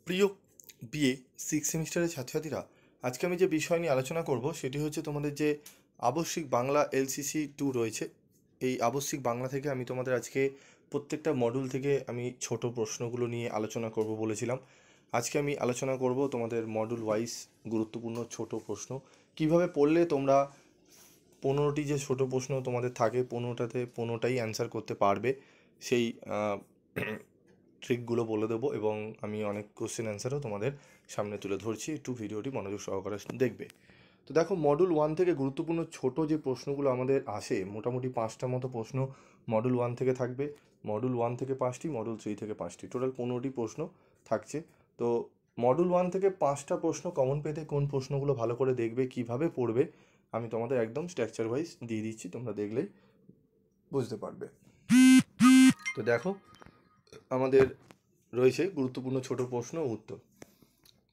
প্রিয় BA six সেমিস্টারের ছাত্রছাত্রীরা, আজকে আমি যে বিষয় নিয়ে আলোচনা করব সেটি হচ্ছে তোমাদের যে আবশ্যিক বাংলা LCC 2 রয়েছে। এই আবশ্যিক বাংলা থেকে আমি তোমাদের আজকে প্রত্যেকটা মডিউল থেকে আমি ছোট প্রশ্নগুলো নিয়ে আলোচনা করব বলেছিলাম। আজকে আমি আলোচনা করব তোমাদের মডিউল ওয়াইজ গুরুত্বপূর্ণ ছোট প্রশ্ন কিভাবে পড়লে তোমরা 15টি যে ছোট প্রশ্ন তোমাদের থাকে 15টাই অ্যান্সার করতে পারবে, সেই ট্রিকগুলো বলে দেবো এবং আমি অনেক কোশ্চেন অ্যান্সারও তোমাদের সামনে তুলে ধরছি। একটু ভিডিওটি মনোযোগ সহকারে দেখবে। তো দেখো, মডুল 1 থেকে গুরুত্বপূর্ণ ছোট যে প্রশ্নগুলো আমাদের আসে, মোটামুটি 5টা মতো প্রশ্ন মডুল 1 থেকে থাকবে। মডুল 1 থেকে 5টি, মডুল 3 থেকে 5টি, টোটাল 15টি প্রশ্ন থাকছে। তো মডুল 1 থেকে 5টা প্রশ্ন কমন পেতে কোন প্রশ্নগুলো ভালো করে দেখবে, কিভাবে পড়বে, আমি তোমাদের একদম স্ট্রাকচার ওয়াইজ দিয়ে দিচ্ছি, তোমরা দেখলেই বুঝতে পারবে। তো দেখো, আমাদের রয়েছে গুরুত্বপূর্ণ ছোট প্রশ্ন ও উত্তর।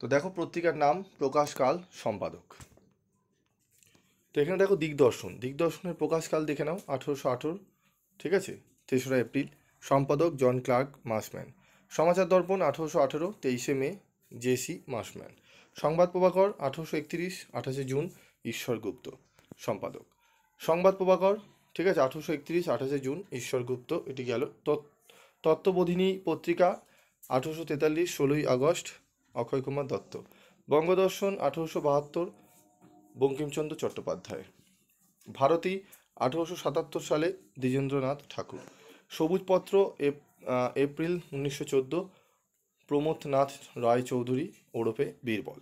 তো দেখো, পত্রিকার নাম, প্রকাশকাল, সম্পাদক। তো এখানে দেখো দিগদর্শনের প্রকাশকাল দেখে নাও, 1818, ঠিক আছে, 3রা এপ্রিল। সম্পাদক জন ক্লার্ক মাসম্যান। সমাচার দর্পণ 1818, 23শে মে, জেসি মাসম্যান। সংবাদ প্রভাকর 1831, 28শে জুন, ঈশ্বর গুপ্ত। সম্পাদক সংবাদ প্রভাকর, ঠিক আছে, 1831, 28শে জুন, ঈশ্বর গুপ্ত। এটি গেল। তত্ত্ববোধিনী পত্রিকা 1843, 16ই আগস্ট, অক্ষয় কুমার দত্ত। বঙ্গদর্শন 1872, বঙ্কিমচন্দ্র চট্টোপাধ্যায়। ভারতী 1877 সালে, দ্বিজেন্দ্রনাথ ঠাকুর। সবুজপত্র এপ্রিল 1914, প্রমথনাথ রায় চৌধুরী ওরফে বীরবল।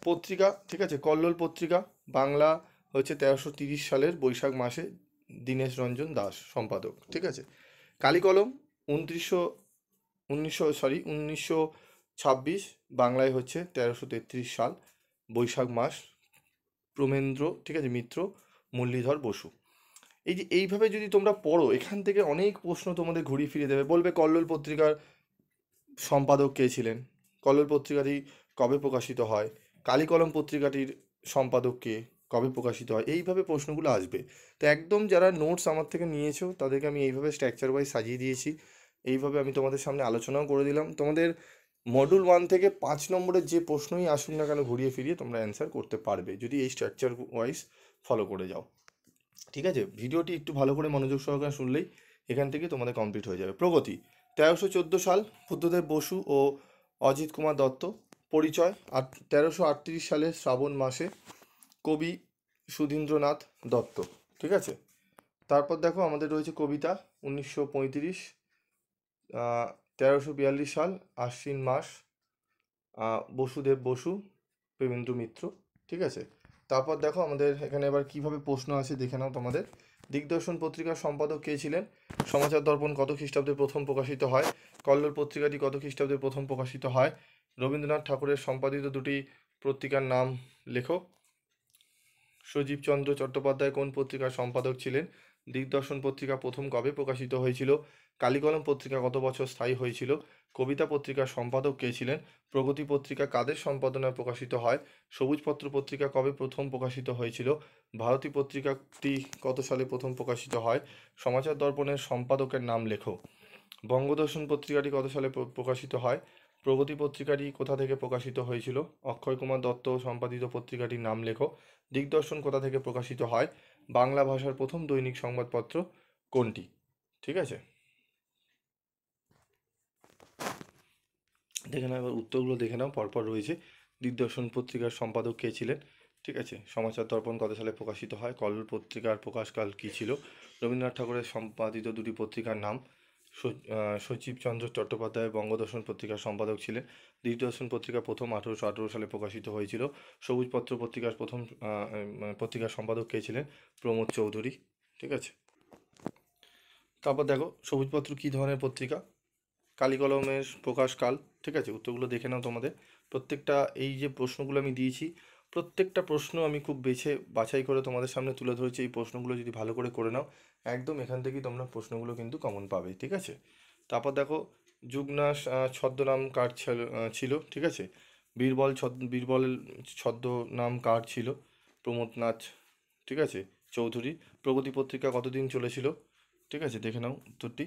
পত্রিকা, ঠিক আছে, কল্লোল পত্রিকা, বাংলা হচ্ছে 1330 সালের বৈশাখ মাসে, দীনেশ রঞ্জন দাস সম্পাদক, ঠিক আছে। কালিকলম 1926, বাংলায় হচ্ছে 1333 সাল বৈশাখ মাস, প্রমেন্দ্র, ঠিক আছে, মিত্র, মুরলীধর বসু। এইভাবে যদি তোমরা পড়ো, এখান থেকে অনেক প্রশ্ন তোমাদের ঘুরিয়ে ফিরিয়ে দেবে। বলবে কল্লোল পত্রিকার সম্পাদক কে ছিলেন, কল্লোল পত্রিকাটি কবে প্রকাশিত হয়, কালিকলম পত্রিকাটির সম্পাদক কে, কবে প্রকাশিত হয়, এইভাবে প্রশ্নগুলো আসবে। তো একদম যারা নোটস আমার থেকে নিয়েছো তাদেরকে আমি এইভাবে স্ট্রাকচার ওয়াইজ সাজিয়ে দিয়েছি। এইভাবে আমি তোমাদের সামনে আলোচনাও করে দিলাম। তোমাদের মডুল 1 থেকে 5 নম্বরের যে প্রশ্নই আসুক না কেন, ঘুরিয়ে ফিরিয়ে তোমরা অ্যান্সার করতে পারবে যদি এই স্ট্রাকচার ওয়াইজ ফলো করে যাও, ঠিক আছে। ভিডিওটি একটু ভালো করে মনোযোগ সহকারে শুনলেই এখান থেকে তোমাদের কমপ্লিট হয়ে যাবে। প্রগতি 1314 সাল, বুদ্ধদেব বসু ও অজিত কুমার দত্ত। পরিচয় 1338 সালের শ্রাবণ মাসে, কবি সুধীন্দ্রনাথ দত্ত, ঠিক আছে। তারপর দেখো, আমাদের রয়েছে কবিতা 1935, 1342 সাল আশ্বিন মাস, বসুদেব বসু, প্রেমেন্দ্র মিত্র, ঠিক আছে। তারপর দেখো, আমাদের এখানে এবার কিভাবে প্রশ্ন আছে দেখে নাও তোমাদের। দিগদর্শন পত্রিকার সম্পাদক কে ছিলেন? সমাচার দর্পণ কত খ্রিস্টাব্দে প্রথম প্রকাশিত হয়? কল্লোল পত্রিকাটি কত খ্রিস্টাব্দে প্রথম প্রকাশিত হয়? রবীন্দ্রনাথ ঠাকুরের সম্পাদিত দুটি পত্রিকার নাম লেখো। সজীবচন্দ্র চট্টোপাধ্যায় কোন পত্রিকার সম্পাদক ছিলেন? দিগদর্শন পত্রিকা প্রথম কবে প্রকাশিত হয়েছিল? কালিকলম পত্রিকা কত বছর স্থায়ী হয়েছিল? কবিতা পত্রিকার সম্পাদক কে ছিলেন? প্রগতি পত্রিকা কাদের সম্পাদনায় প্রকাশিত হয়? সবুজপত্র পত্রিকা কবে প্রথম প্রকাশিত হয়েছিল? ভারতী পত্রিকাটি কত সালে প্রথম প্রকাশিত হয়? সমাচার দর্পণের সম্পাদকের নাম লেখো। বঙ্গদর্শন পত্রিকাটি কত সালে প্রকাশিত হয়? প্রগতি পত্রিকাটি কোথা থেকে প্রকাশিত হয়েছিল? অক্ষয় কুমার দত্ত সম্পাদিত পত্রিকাটির নাম লেখো। দিগদর্শন কোথা থেকে প্রকাশিত হয়? বাংলা ভাষার প্রথম দৈনিক সংবাদপত্র কোনটি? ঠিক আছে, দেখে নাও এবার উত্তরগুলো দেখে নাও, পরপর রয়েছে। দিগদর্শন পত্রিকার সম্পাদক কে ছিলেন? ঠিক আছে। সমাচার দর্পণ কত সালে প্রকাশিত হয়? কল্লোল পত্রিকার প্রকাশকাল কী ছিল? রবীন্দ্রনাথ ঠাকুরের সম্পাদিত দুটি পত্রিকার নাম। সচিবচন্দ্র চট্টোপাধ্যায় বঙ্গদর্শন পত্রিকার সম্পাদক ছিলেন। দিগদর্শন পত্রিকা প্রথম 1818 সালে প্রকাশিত হয়েছিল। সবুজপত্র পত্রিকার প্রথম পত্রিকার সম্পাদক কে ছিলেন? প্রমোদ চৌধুরী, ঠিক আছে। তারপর দেখো, সবুজপত্র কী ধরনের পত্রিকা? কালিকলমের প্রকাশকাল, ঠিক আছে। উত্তরগুলো দেখে নাও তোমাদের। প্রত্যেকটা এই যে প্রশ্নগুলো আমি দিয়েছি, প্রত্যেকটা প্রশ্ন আমি খুব বাছাই করে তোমাদের সামনে তুলে ধরেছি। এই প্রশ্নগুলো যদি ভালো করে নাও, একদম এখান থেকেই তোমরা প্রশ্নগুলো কিন্তু কমন পাবে, ঠিক আছে। তারপর দেখো, যুগনাশ ছদ্মনাম কার ছিল, ঠিক আছে। বীরবলের ছদ্মনাম কার ছিল? প্রমথনাথ, ঠিক আছে, চৌধুরী। প্রগতি পত্রিকা কতদিন চলেছিল? ঠিক আছে, দেখে নাও উত্তরটি।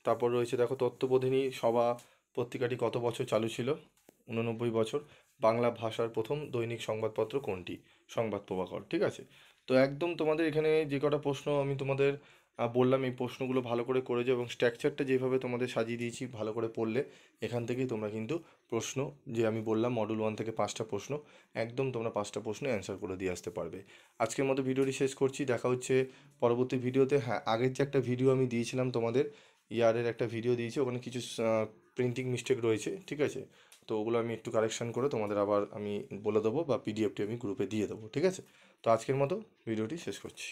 তারপর রয়েছে দেখো, তত্ত্ববোধিনী সভা পত্রিকাটি কত বছর চালু ছিল? 89 বছর। বাংলা ভাষার প্রথম দৈনিক সংবাদপত্র কোনটি? সংবাদ প্রভাকর। ঠিক আছে? তো একদম তোমাদের এখানে যে কটা প্রশ্ন আমি তোমাদের বললাম, এই প্রশ্নগুলো ভালো করে করে যাও এবং স্ট্রাকচারটা যেভাবে তোমাদের সাজিয়ে দিয়েছি ভালো করে পড়লে এখান থেকেই তোমরা কিন্তু প্রশ্ন, যে আমি বললাম মডেল 1 থেকে 5টা প্রশ্ন, একদম তোমরা 5টা প্রশ্ন অ্যান্সার করে দিয়ে আসতে পারবে। আজকের মতো ভিডিওটি শেষ করছি, দেখা হচ্ছে পরবর্তী ভিডিওতে। হ্যাঁ, আগের যে একটা ভিডিও আমি দিয়েছিলাম তোমাদের, ইয়ারের একটা ভিডিও দিয়েছি, ওখানে কিছু প্রিন্টিং মিস্টেক রয়েছে, ঠিক আছে? তো ওগুলো আমি একটু কারেকশান করে তোমাদের আবার আমি বলে দেবো, বা পিডিএফটি আমি গ্রুপে দিয়ে দেবো, ঠিক আছে? তো আজকের মতো ভিডিওটি শেষ করছি।